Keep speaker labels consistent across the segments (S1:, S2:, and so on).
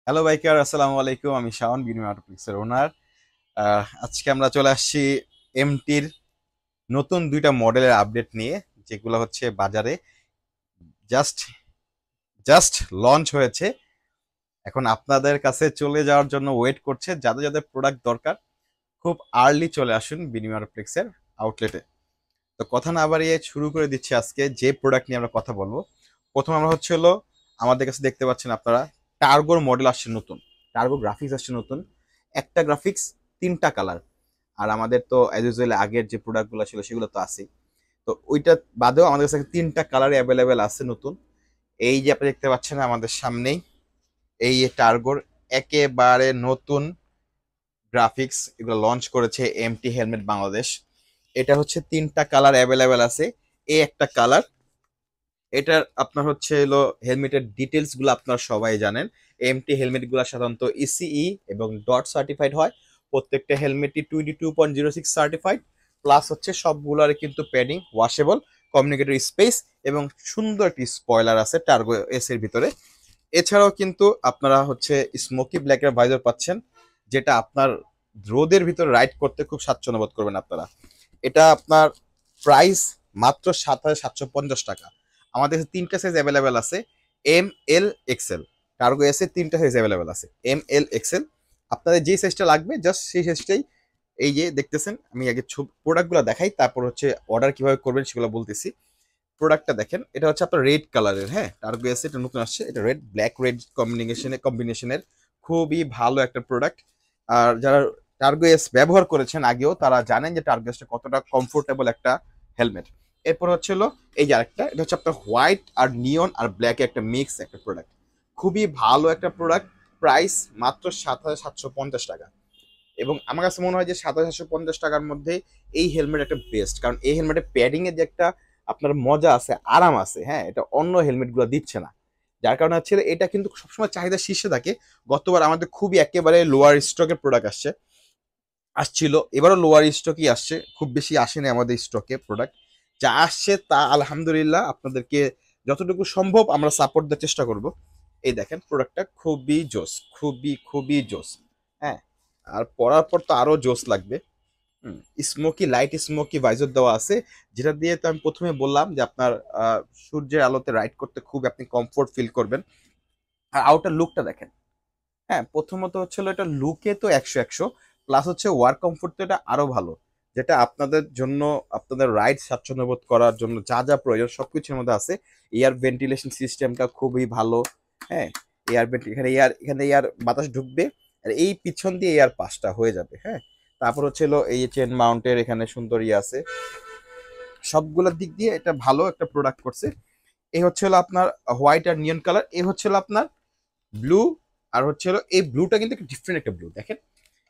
S1: Hello biker, আসসালামু আলাইকুম। আমি শাওন, বিনিময় অটোপ্লিক্সের ওনার। আজকে আমরা চলে আসছি এমটির নতুন দুইটা মডেলের আপডেট নিয়ে, যেগুলো হচ্ছে বাজারে জাস্ট জাস্ট লঞ্চ হয়েছে। এখন আপনাদের কাছে চলে যাওয়ার জন্য ওয়েট করছে। যাদের যাদের প্রোডাক্ট দরকার, খুব আর্লি চলে আসুন বিনিময় অটোপ্লিক্সের আউটলেটে। তো কথা না বাড়িয়ে শুরু করে দিচ্ছি আজকে যে প্রোডাক্ট নিয়ে আমরা কথা বলবো। প্রথম আমরা হচ্ছে হলো, আমাদের কাছে দেখতে পাচ্ছেন আপনারা, টার্গোর মডেল আসছে নতুন। টার্গো গ্রাফিক্স আসছে নতুন, একটা গ্রাফিক্স, তিনটা কালার। আর আমাদের তো অ্যাজ ইউজুয়াল আগের যে প্রোডাক্টগুলো ছিল সেগুলো তো আছেই। তো ওইটা বাদেও আমাদের কাছে তিনটা কালার অ্যাভেলেবেল আছে নতুন। এই যে আপনি দেখতে পাচ্ছেন আমাদের সামনেই, এই যে টার্গোর একেবারে নতুন গ্রাফিক্স, এগুলো লঞ্চ করেছে এমটি হেলমেট বাংলাদেশ। এটা হচ্ছে তিনটা কালার অ্যাভেলেবেল আছে। এই একটা কালার, এটার আপনার হচ্ছে হলো হেলমেটের ডিটেলস গুলো আপনারা সবাই জানেন। এমটি হেলমেট গুলো সাধারণত ইসিই এবং ডট সার্টিফাইড হয়। প্রত্যেকটা হেলমেটই 22.06 সার্টিফাইড। প্লাস হচ্ছে সবগুলোর কিন্তু প্যাডিং ওয়াশেবল, কমিউনিকেটর স্পেস এবং সুন্দর একটি স্পয়লার আছে টার্গো এস এর ভিতরে। এছাড়াও কিন্তু আপনারা হচ্ছে স্মোকি ব্ল্যাকের ভাইজার পাচ্ছেন, যেটা আপনার রোদের ভিতরে রাইড করতে খুব স্বাচ্ছন্দ্য বোধ করবেন আপনারা। এটা আপনার প্রাইস মাত্র 7,750 টাকা। আমাদের কাছে তিনটা সাইজ অ্যাভেলেবেল আছে, এম, এল, এক্সেল। কার্গো এস এর তিনটা সাইজ অ্যাভেলেবেল আছে, এম, এল, এক্সেল। আপনাদের যে সাইজটা লাগবে জাস্ট সেই সাইজটাই। এই যে দেখতেছেন, আমি আগে প্রোডাক্টগুলো দেখাই, তারপর হচ্ছে অর্ডার কিভাবে করবেন সেগুলো বলতেছি। প্রোডাক্টটা দেখেন, এটা হচ্ছে আপনার রেড কালারের। হ্যাঁ, টার্গো এস এটা নতুন আসছে, এটা রেড ব্ল্যাক রেড কম্বিনেশনের খুবই ভালো একটা প্রোডাক্ট। আর যারা টার্গো এস ব্যবহার করেছেন আগেও, তারা জানেন যে টার্গো এসটা কতটা কমফোর্টেবল একটা হেলমেট। এরপর হচ্ছে হলো এই যে আরেকটা, এটা হচ্ছে আপনার হোয়াইট আর নিয়ন আর ব্ল্যাক একটা মিক্স একটা প্রোডাক্ট। খুবই ভালো একটা প্রোডাক্ট। প্রাইস মাত্র 7,750 টাকা। এবং আমার কাছে মনে হয় যে 7,750 টাকার মধ্যে এই হেলমেট একটা বেস্ট, কারণ এই হেলমেটের প্যাডিং এর যে একটা আপনার মজা আছে, আরাম আছে, হ্যাঁ, এটা অন্য হেলমেট গুলো দিচ্ছে না। যার কারণে হচ্ছে এটা কিন্তু সবসময় চাহিদা শীর্ষে থাকে। গতবার আমাদের খুবই একেবারে লোয়ার স্টকের প্রোডাক্ট আসছিল, এবারও লোয়ার স্টকই আসছে, খুব বেশি আসেনি আমাদের স্টকে প্রোডাক্ট। যা আসছে তা আলহামদুলিল্লাহ আপনাদেরকে যতটুকু সম্ভব আমরা সাপোর্ট দেওয়ার চেষ্টা করব। এই দেখেন প্রোডাক্টটা খুবই জোস, খুবই খুবই জোস। হ্যাঁ, আর পরার পর তো আরো জোস লাগবে। স্মোকি, লাইট স্মোকি ভাইজর দেওয়া আছে, যেটা দিয়ে তো আমি প্রথমে বললাম যে আপনার সূর্যের আলোতে রাইড করতে খুব আপনি কমফোর্ট ফিল করবেন। আর আউটার লুকটা দেখেন। হ্যাঁ, প্রথমত হচ্ছে এটা লুকে তো 100 100, প্লাস হচ্ছে ওয়ার্ক কমফোর্ট তো এটা আরো ভালো। যেটা আপনাদের জন্য, আপনাদের রাইড স্বাচ্ছন্দ্য বোধ করার জন্য যা যা প্রয়োজন সবকিছুর মধ্যে আছে। এয়ার ভেন্টিলেশন সিস্টেমটা খুবই ভালো। হ্যাঁ, এখানে এয়ার বাতাস ঢুকবে, আর এই পিছন দিয়ে এয়ার পাসটা হয়ে যাবে। হ্যাঁ, তারপর হচ্ছে হলো এই চেন মাউন্টের এখানে সুন্দর আছে। সবগুলোর দিক দিয়ে এটা ভালো একটা প্রোডাক্ট করছে। এই হচ্ছে হলো আপনার হোয়াইট আর নিয়ন কালার, এই হচ্ছে হলো আপনার ব্লু। আর হচ্ছে হলো এই ব্লুটা কিন্তু একটা ডিফারেন্ট একটা ব্লু, দেখেন।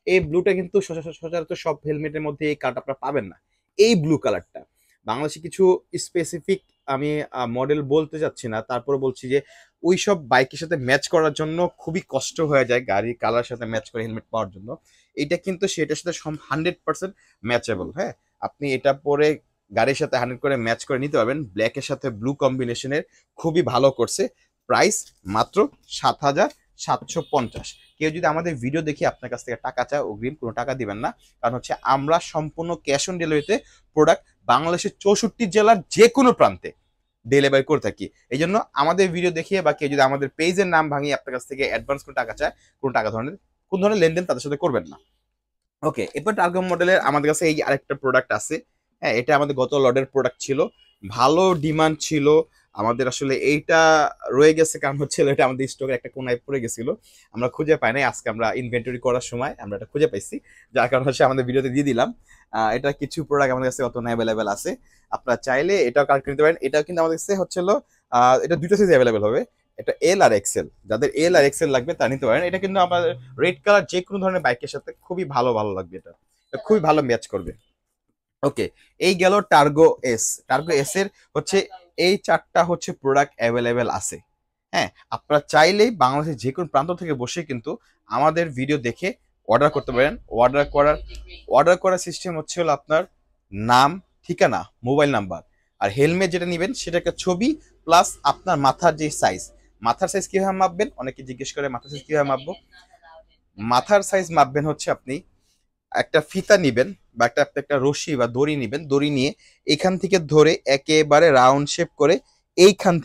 S1: এই ব্লুটা কিন্তু সচরাচর সব হেলমেটের মধ্যে এই কালারটা আপনারা পাবেন না। এই ব্লু কালারটা বাংলাদেশে কিছু স্পেসিফিক, আমি মডেল বলতে চাচ্ছি না, তারপরে বলছি যে ওই সব বাইকের সাথে ম্যাচ করার জন্য খুবই কষ্ট হয়ে যায় গাড়ির কালার সাথে ম্যাচ করে হেলমেট পাওয়ার জন্য। এটা কিন্তু সেটার সাথে 100% ম্যাচেবল। হ্যাঁ, আপনি এটা পরে গাড়ির সাথে 100 করে ম্যাচ করে নিতে পারবেন। ব্ল্যাকের সাথে ব্লু কম্বিনেশনের খুবই ভালো করছে। প্রাইস মাত্র 7,750। কেউ যদি আমাদের ভিডিও দেখে আপনার কাছ থেকে টাকা চায়, অগ্রিম কোনো টাকা দিবেন না। কারণ হচ্ছে আমরা সম্পূর্ণ ক্যাশ অন ডেলিভারিতে প্রোডাক্ট বাংলাদেশের 64 জেলার যে কোনো প্রান্তে ডেলিভারি করে থাকি। এই জন্য আমাদের ভিডিও দেখিয়ে বা কেউ যদি আমাদের পেজের নাম ভাঙিয়ে আপনার কাছ থেকে অ্যাডভান্স কোনো টাকা চায়, কোন ধরনের লেনদেন তাদের সাথে করবেন না। ওকে, এরপর টার্গো মডেলের আমাদের কাছে এই আরেকটা প্রোডাক্ট আছে। হ্যাঁ, এটা আমাদের গত লটের প্রোডাক্ট ছিল, ভালো ডিমান্ড ছিল। আমাদের আসলে এইটা রয়ে গেছে, কারণ হচ্ছে এটা আমাদের স্টকের একটা কোনায় পড়ে গেছিল, আমরা খুঁজে পাই নাই। আজকে আমরা ইনভেন্টরি করার সময় আমরা এটা খুঁজে পাইছি, যার কারণে হচ্ছে আমাদের ভিডিওতে দিয়ে দিলাম। এটা কিছু প্রোডাক্ট আমাদের কাছে অত অ্যাভেলেবেল আছে, আপনারা চাইলে এটাও কালেক্ট নিতে পারেন। এটাও কিন্তু আমাদের কাছে হচ্ছে হলো এটা দুটো সাইজ অ্যাভেলেবেল হবে। এটা এল আর এক্সেল, যাদের এল আর এক্সেল লাগবে তারা নিতে পারেন। এটা কিন্তু আমাদের রেড কালার যে কোনো ধরনের বাইকের সাথে খুবই ভালো ভালো লাগবে, এটা খুবই ভালো ম্যাচ করবে। ওকে, এই গেল টার্গো এস। টার্গো এস এর হচ্ছে এই চারটা হচ্ছে প্রোডাক্ট অ্যাভেলেবেল আছে। হ্যাঁ, আপনারা চাইলেই বাংলাদেশের যে কোনো প্রান্ত থেকে বসে কিন্তু আমাদের ভিডিও দেখে অর্ডার করতে পারেন। অর্ডার করার সিস্টেম হচ্ছে হলো আপনার নাম, ঠিকানা, মোবাইল নাম্বার, আর হেলমেট যেটা নেবেন সেটা একটা ছবি, প্লাস আপনার মাথার যে সাইজ মাথার সাইজ কিভাবে মাপবেন, অনেকে জিজ্ঞেস করে মাথার সাইজ কিভাবে মাপবো। মাথার সাইজ মাপবেন হচ্ছে আপনি একটা ফিতা নিবেন বা একটা রশি বা দড়ি নিবেন, দড়ি নিয়ে এখান থেকে ধরে একেবারে রাউন্ড শেপ করে এইখান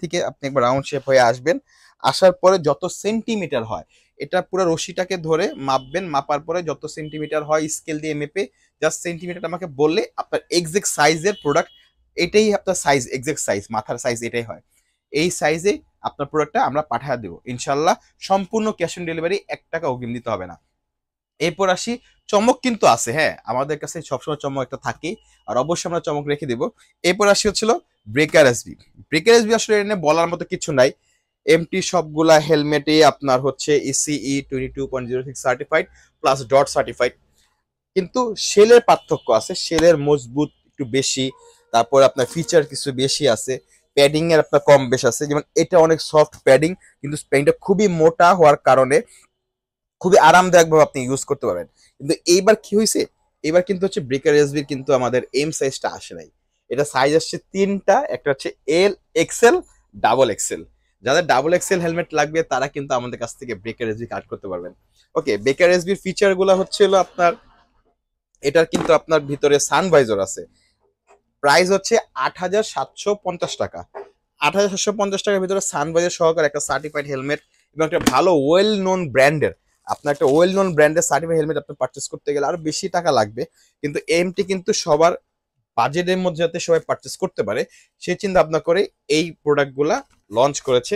S1: থেকে আপনি একবার রাউন্ড শেপ হয়ে আসবেন। আসার পরে যত সেন্টিমিটার হয় এটা পুরো রশিটাকে ধরে মাপবেন, মাপার পরে যত সেন্টিমিটার হয় স্কেল দিয়ে মেপে জাস্ট সেন্টিমিটার আমাকে বললে আপনার এক্সাক্ট সাইজের প্রোডাক্ট, এটাই আপনার সাইজ, এক্সাক্ট সাইজ মাথার সাইজ এটাই হয়। এই সাইজে আপনার প্রোডাক্টটা আমরা পাঠিয়ে দেবো ইনশাল্লাহ, সম্পূর্ণ ক্যাশ অন ডেলিভারি, 1 টাকা অগ্রিম দিতে হবে না। এরপর আসি, চমক কিন্তু আছে, হ্যাঁ আমাদের কাছে সবসময় চমক একটা থাকে, আর অবশ্যই আমরা চমক রেখে দেবো। এরপর আসি হচ্ছিল ব্রেকার এসবি। ব্রেকার এসবি আসলে এনে বলার মতো কিছু নাই, এমটি সবগুলা হেলমেটে আপনার হচ্ছে ECE 22.06 certified plus dot certified, কিন্তু সেলের পার্থক্য আছে, সেলের মজবুত একটু বেশি, তারপর আপনার ফিচার কিছু বেশি আছে, প্যাডিং এর আপনার কম বেশ আছে। যেমন এটা অনেক সফট প্যাডিং, কিন্তু প্যাডিংটা খুবই মোটা হওয়ার কারণে খুবই আরামদায়ক ভাবে আপনি ইউজ করতে পারবেন। কিন্তু এইবার কি হয়েছে, এবার কিন্তু হচ্ছে ব্রেকার এসবির কিন্তু আমাদের এম সাইজটা আসে নাই, এটা সাইজ আসছে 3টা, একটা হচ্ছে এল এক্সেল, ডাবল এক্সেল। যাদের ডাবল এক্সেল হেলমেট লাগবে তারা কিন্তু আমাদের কাছ থেকে ব্রেকার এসবি কাট করতে পারবেন। ওকে, ব্রেকার এসবির ফিচার গুলো হচ্ছে হলো আপনার, এটার কিন্তু আপনার ভিতরে সানভাইজার আছে, প্রাইস হচ্ছে 8,750 টাকা। 8,750 টাকার ভিতরে সানভাইজার সহকারে একটা সার্টিফাইড হেলমেট এবং একটা ভালো ওয়েল নোন ব্র্যান্ডের, আপনার একটা ওয়েল নোন ব্র্যান্ডের সার্টিফাইড হেলমেট আপনি পারচেস করতে গেলে আরো বেশি টাকা লাগবে, কিন্তু এমটি কিন্তু সবার বাজেটের মধ্যে যাতে সবাই পারচেস করতে পারে সেই চিন্তা ভাবনা করে এই প্রোডাক্টগুলা লঞ্চ করেছে।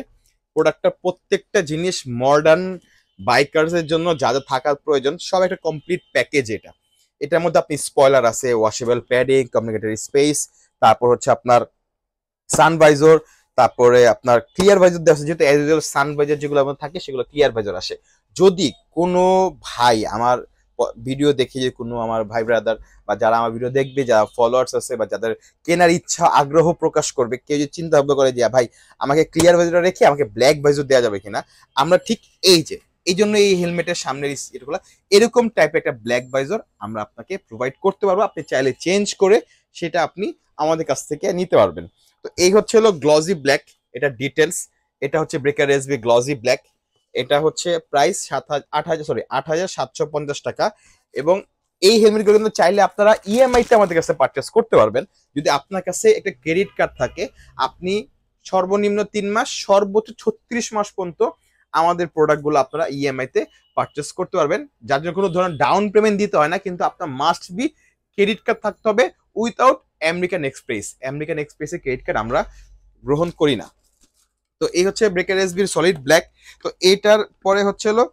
S1: প্রোডাক্টটা প্রত্যেকটা জিনিস মডার্ন বাইকার্সের জন্য যা যা থাকার প্রয়োজন সব একটা কমপ্লিট প্যাকেজ এটা। এটার মধ্যে আপনি স্পয়লার আছে, ওয়াশেবল প্যাডিং, কমিউনিকেটরি স্পেস, তারপর হচ্ছে আপনার সানভাইজর, তারপরে আপনার ক্লিয়ার ভাইজর দেওয়া আছে, যেহেতু অ্যাজ ইউজুয়াল সানভাইজার যেগুলো আমাদের থাকে সেগুলো ক্লিয়ার ভাইজর আসে। যদি কোনো ভাই আমার ভিডিও দেখে, যে কোনো আমার ভাই ব্রাদার বা যারা আমার ভিডিও দেখবে, যারা ফলোয়ার্স আছে বা যাদের কেনার ইচ্ছা আগ্রহ প্রকাশ করবে, কেউ যদি চিন্তা ভাবনা করে যে ভাই আমাকে ক্লিয়ার ভাইজর রেখে আমাকে ব্ল্যাক ভাইজর দেওয়া যাবে কিনা, আমরা ঠিক এই যে এই জন্য এই হেলমেটের সামনের এগুলো এরকম টাইপের একটা ব্ল্যাক ভাইজর আমরা আপনাকে প্রোভাইড করতে পারবো, আপনি চাইলে চেঞ্জ করে সেটা আপনি আমাদের কাছ থেকে নিতে পারবেন। তো এই হচ্ছে হলো গ্লজি ব্ল্যাক, এটা ডিটেলস, এটা হচ্ছে ব্রেকার এসবি গ্লজি ব্ল্যাক, এটা হচ্ছে প্রাইস 8,750 টাকা। এবং এই হেলমেটগুলো কিন্তু চাইলে আপনারা ইএমআই তে আমাদের কাছে পারচেস করতে পারবেন। যদি আপনার কাছে একটা ক্রেডিট কার্ড থাকে, আপনি সর্বনিম্ন 3 মাস, সর্বোচ্চ 36 মাস পর্যন্ত আমাদের প্রোডাক্টগুলো আপনারা ইএমআই তে পারচেস করতে পারবেন, যার জন্য কোনো ধরনের ডাউন পেমেন্ট দিতে হয় না, কিন্তু আপনার মাস্ট বি ক্রেডিট কার্ড থাকতে হবে উইথাউট আমেরিকান এক্সপ্রেস। আমেরিকান এক্সপ্রেসের ক্রেডিট কার্ড আমরা গ্রহণ করি না। তো এই হচ্ছে ব্রেকার এসবির সলিড ব্ল্যাক। তো এইটার পরে হচ্ছে হলো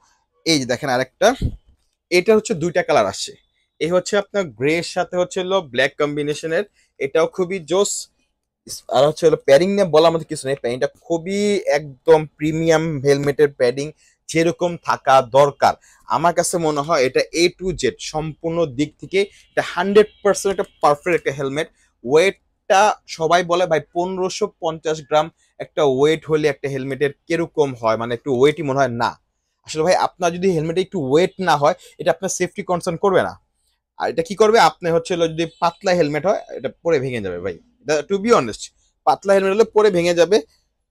S1: এই যে দেখেন আরেকটা, এটা হচ্ছে 2টা কালার আসছে, এই হচ্ছে আপনার গ্রে এর সাথে হচ্ছে হলো ব্ল্যাক কম্বিনেশনের, এটাও খুবই জোস। আর হচ্ছে হলো প্যাডিং নিয়ে বলার মধ্যে কিছু নেই, প্যাডিংটা খুবই একদম প্রিমিয়াম হেলমেটের প্যাডিং, যেরকম থাকা দরকার। আমার কাছে মনে হয় এটা এ টু জেড সম্পূর্ণ দিক থেকে এটা 100% একটা পারফেক্ট একটা হেলমেট। ওয়েটটা সবাই বলে ভাই 1550 গ্রাম একটা ওয়েট হলে একটা হেলমেটের কিরকম হয়, মানে একটু ওয়েটই মনে হয় না। আসলে ভাই আপনার যদি হেলমেটে একটু ওয়েট না হয় এটা আপনার সেফটি কনসার্ন করবে না। আর এটা কি করবে, আপনি হচ্ছে যদি পাতলা হেলমেট হয় এটা পরে ভেঙে যাবে ভাই, টু বি অনেস্ট, পাতলা হেলমেট হলে পরে ভেঙে যাবে।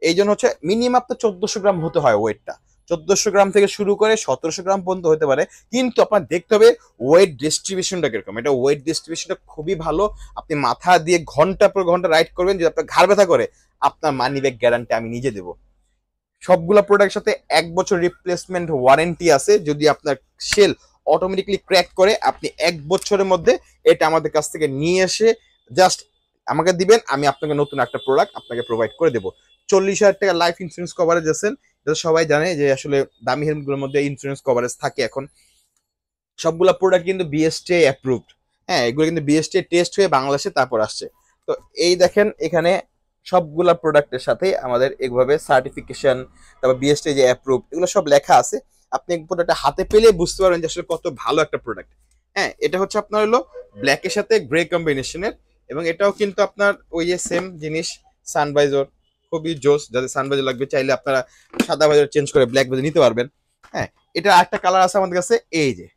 S1: এই জন্য হচ্ছে মিনিমাম আপনার 1400 গ্রাম হতে হয় ওয়েটটা, 1400 গ্রাম থেকে শুরু করে 1700 গ্রাম পর্যন্ত হতে পারে, কিন্তু আপনার দেখতে হবে ওয়েট ডিস্ট্রিবিউশনটা কিরকম। এটা ওয়েট ডিস্ট্রিবিউশনটা খুবই ভালো, আপনি মাথা দিয়ে ঘন্টা পর ঘন্টা রাইড করবেন, যদি আপনার ঘাড় ব্যথা করে আপনার মানি ব্যাগ গ্যারান্টি আমি নিজে দেবো। সবগুলা প্রোডাক্টের সাথে 1 বছর রিপ্লেসমেন্ট ওয়ারেন্টি আছে, যদি আপনার সেল অটোমেটিকলি ক্র্যাক করে আপনি 1 বছরের মধ্যে এটা আমাদের কাছ থেকে নিয়ে এসে জাস্ট আমাকে দিবেন, আমি আপনাকে নতুন একটা প্রোডাক্ট আপনাকে প্রোভাইড করে দেবো। 40,000 টাকা লাইফ ইন্স্যুরেন্স কভারেজ আছেন, এটা সবাই জানে যে আসলে দামি হেলমেটগুলোর মধ্যে ইন্স্যুরেন্স কভারেজ থাকে। এখন সবগুলা প্রোডাক্ট কিন্তু বিএসটিআই অ্যাপ্রুভড, হ্যাঁ এগুলো কিন্তু বিএসটিআই টেস্ট হয়ে বাংলাদেশে তারপর আসছে। তো এই দেখেন এখানে সবগুলা প্রোডাক্টের সাথে আমাদের এইভাবে সার্টিফিকেশন, তারপর বিএসটিআই যে অ্যাপ্রুভ, এগুলো সব লেখা আছে। আপনি প্রোডাক্টটা হাতে পেলে বুঝতে পারবেন যে আসলে কত ভালো একটা প্রোডাক্ট। হ্যাঁ এটা হচ্ছে আপনার হলো ব্ল্যাকের সাথে গ্রে কম্বিনেশনের, এবং এটাও কিন্তু আপনার ওই যে সেম জিনিস, সানভাইজর খুবই জোস, যাদের সানভাইজর লাগবে চাইলে আপনারা সাদা ভাইজর চেঞ্জ করে ব্ল্যাক ভাইজর নিতে পারবেন। হ্যাঁ এটা আরেকটা কালার আছে আমাদের কাছে, এই যে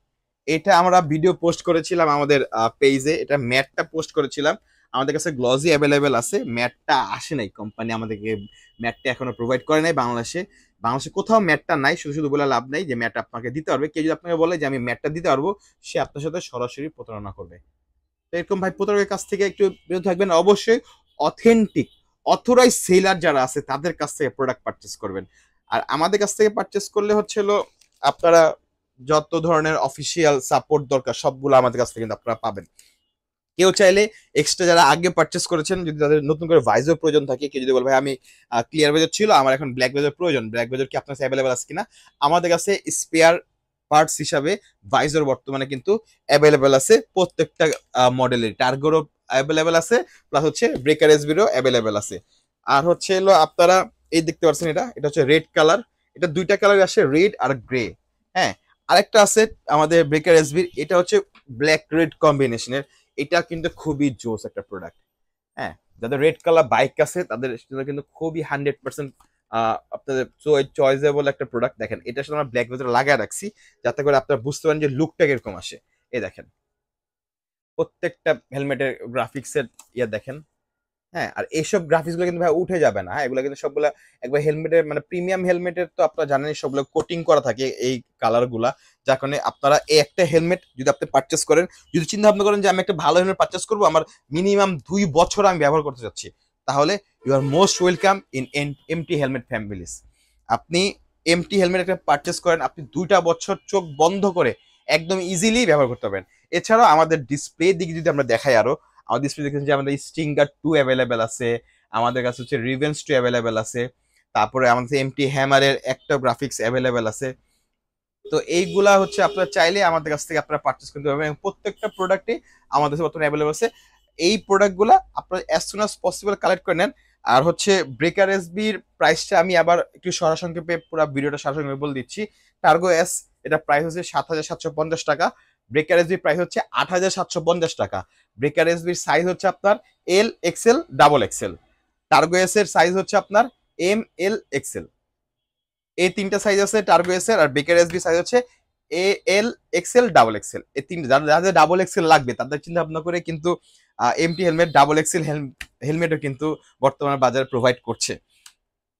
S1: এটা আমরা ভিডিও পোস্ট করেছিলাম আমাদের পেজে, এটা ম্যাটটা পোস্ট করেছিলাম, আমাদের কাছে গ্লজি অ্যাভেলেবেল আছে, ম্যাটটা আসে নাই, কোম্পানি আমাদেরকে ম্যাটটা এখনো প্রোভাইড করে নাই বাংলাদেশে। বাংলাদেশে কোথাও ম্যাটটা নাই, শুধু শুধু বলে লাভ নাই যে ম্যাট আপনাকে দিতে পারবে। কেউ যদি আপনাকে বলে যে আমি ম্যাটটা দিতে পারবো, সে আপনার সাথে সরাসরি প্রতারণা করবে। তো এরকম ভাই প্রতারকের কাছ থেকে একটু বিরত থাকবেন। অবশ্যই অথেন্টিক অথরাইজ সেলার যারা আছে তাদের কাছ থেকে প্রোডাক্ট পারচেস করবেন। আর আমাদের কাছ থেকে পারচেস করলে হচ্ছে হলো আপনারা যত ধরনের অফিসিয়াল সাপোর্ট দরকার সবগুলো আমাদের কাছ থেকে কিন্তু আপনারা পাবেন। কেউ চাইলে এক্সট্রা যারা আগে পারচেস করেছেন, যদি তাদের নতুন করে ভাইজার প্রয়োজন থাকে, কেউ যদি বলে ভাই আমি ক্লিয়ার ভাইজার ছিল, আমার এখন ব্ল্যাক ভাইজার প্রয়োজন, ব্ল্যাক ভাইজার কি আপনার কাছে অ্যাভেলেবেল আছে কিনা, আমাদের কাছে স্পেয়ার পার্টস হিসাবে ভাইজার বর্তমানে কিন্তু অ্যাভেলেবেল আছে প্রত্যেকটা মডেলের। টার্গোরও অ্যাভেলেবেল আছে, প্লাস হচ্ছে ব্রেকার এসবিরও অ্যাভেলেবেল আছে। আর হচ্ছে হলো আপনারা এই দেখতে পাচ্ছেন, এটা এটা হচ্ছে রেড কালার, এটা দুইটা কালার আসে, রেড আর গ্রে। হ্যাঁ, আরেকটা আছে আমাদের ব্রেকার এসবির, এটা হচ্ছে ব্ল্যাক রেড কম্বিনেশনের। এটা কিন্তু খুবই জোস একটা প্রোডাক্ট। হ্যাঁ, যাদের রেড কালার বাইক আছে তাদের জন্য কিন্তু খুবই 100% আপনাদের চয়েসেবল একটা প্রোডাক্ট। দেখেন এটার সাথে আমরা ব্ল্যাক ভেতরে লাগায় রাখছি, যাতে করে আপনারা বুঝতে পারেন যে লুকটা কিরকম আসে। এই দেখেন প্রত্যেকটা হেলমেটের গ্রাফিক্সের ইয়ে দেখেন। হ্যাঁ, আর এইসব গ্রাফিক্স গুলো কিন্তু ভাই উঠে যাবে না। হ্যাঁ, এগুলো কিন্তু সবগুলা একবার হেলমেটের মানে প্রিমিয়াম হেলমেটের তো আপনারা জানেন সবগুলো কোটিং করা থাকে এই কালার গুলা, যার কারণে আপনারা এই একটা হেলমেট যদি আপনি পারচেস করেন, যদি চিন্তা ভাবনা করেন যে আমি একটা ভালো হেলমেট পারচেস করবো, আমার মিনিমাম 2 বছর আমি ব্যবহার করতে চাচ্ছি, তাহলে you are most welcome in MT helmet families. আপনি এমটি হেলমেট একটা পারচেস করেন, আপনি 2টা বছর চোখ বন্ধ করে একদম ইজিলি ব্যবহার করতে পারবেন। এছাড়াও আমাদের ডিসপ্লে দিকে যদি আমরা দেখাই, আরো আমাদের ডিসপ্লে দেখেন যে আমাদের স্টিঙ্গার 2 অ্যাভেলেবেল আছে, আমাদের কাছে হচ্ছে রিভেন্স 2 অ্যাভেলেবেল আছে, তারপরে আমাদের এমটি হ্যামারের একটা গ্রাফিক্স অ্যাভেলেবেল আছে। তো এইগুলা হচ্ছে আপনারা চাইলে আমাদের কাছ থেকে আপনারা পারচেস করতে পারবেন, এবং প্রত্যেকটা প্রোডাক্টই আমাদের কাছে বর্তমানে অ্যাভেলেবল আছে। এই প্রোডাক্টগুলো আপনারা as soon as possible collect করে নেন। আর হচ্ছে ব্রেকার এসবির প্রাইসটা আমি আবার একটু সরাসংক্ষেপে পুরো ভিডিওটা সরাসংক্ষেপে বলে দিচ্ছি। টার্গো এস এটা প্রাইস হচ্ছে 7,750 টাকা, ব্রেকার এসবির প্রাইস হচ্ছে 8,750 টাকা। ব্রেকার এসবির সাইজ হচ্ছে আপনার এল এক্সেল ডাবল এক্সেল, টার্গো এস এর সাইজ হচ্ছে আপনার এম এল এক্সেল। এই 3টা সাইজ আছে টার্গো এস এর, আর বেকার এসবি সাইজ হচ্ছে এ এল এক্সেল ডাবল এক্সেল। এই 3টা যাদের ডাবল এক্সেল লাগবে তাদের চিন্তা ভাবনা করে কিন্তু এমটি হেলমেট ডাবল এক্সেল হেলমেটও কিন্তু বর্তমানে বাজারে প্রোভাইড করছে।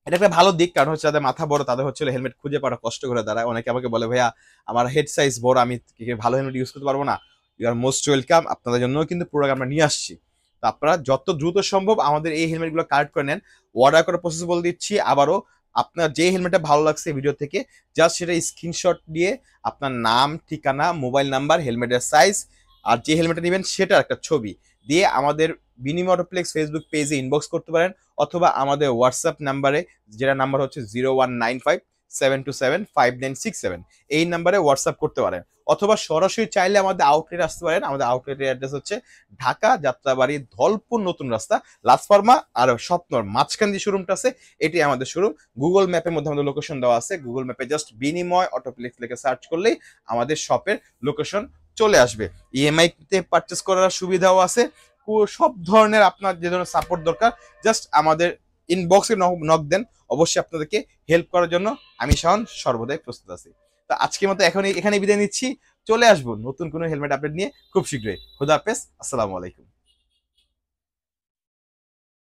S1: এটা একটা ভালো দিক, কারণ হচ্ছে যাদের মাথা বড় তাদের হচ্ছে হেলমেট খুঁজে পাওয়া কষ্ট করে দাঁড়ায়। অনেকে আমাকে বলে ভাইয়া আমার হেড সাইজ বড়, আমি ভালো হেলমেট ইউজ করতে পারবো না। ইউ আর মোস্ট ওয়েলকাম, আপনাদের জন্য কিন্তু প্রোডাক্ট আমরা নিয়ে আসছি। তো আপনারা যত দ্রুত সম্ভব আমাদের এই হেলমেটগুলো কালেক্ট করে নেন। অর্ডার করার প্রসেস বলে দিচ্ছি আবারও, আপনার যে হেলমেটটা ভালো লাগছে ভিডিও থেকে জাস্ট সেটা স্ক্রিনশট দিয়ে আপনার নাম, ঠিকানা, মোবাইল নাম্বার, হেলমেটের সাইজ, আর যে হেলমেটটা নেবেন সেটার একটা ছবি দিয়ে আমাদের বিনিময় অটোপ্লেক্স ফেসবুক পেজে ইনবক্স করতে পারেন, অথবা আমাদের হোয়াটসঅ্যাপ নাম্বারে, যেটা নাম্বার হচ্ছে 0195-727-5967, এই নাম্বারে হোয়াটসঅ্যাপ করতে পারেন। অথবা সরাসরি চাইলে আমাদের আউটলেট আসতে পারেন। আমাদের আউটলেটের অ্যাড্রেস হচ্ছে ঢাকা যাত্রাবাড়ি ধলপুর নতুন রাস্তা লাসফার্মা আর স্বপ্নর মাঝখান যে শোরুমটা আছে এটি আমাদের শোরুম। গুগল ম্যাপের মধ্যে আমাদের লোকেশন দেওয়া আছে, গুগল ম্যাপে জাস্ট বিনিময় অটোপ্লেক্স লিখে সার্চ করলেই আমাদের শপের লোকেশন চলে আসবে। ইএমআই তে পারচেস করার সুবিধাও আছে। সব ধরনের আপনার যে ধরনের সাপোর্ট দরকার জাস্ট আমাদের ইনবক্সে নক দেন, অবশ্যই আপনাদেরকে হেল্প করার জন্য আমি শাওন সর্বদাই প্রস্তুত আছি। তো আজকের মতো এখানে বিদায় নিচ্ছি, চলে আসবো নতুন কোনো হেলমেট আপডেট নিয়ে খুব শীঘ্রই। খুদা হাফেজ, আসসালামু আলাইকুম।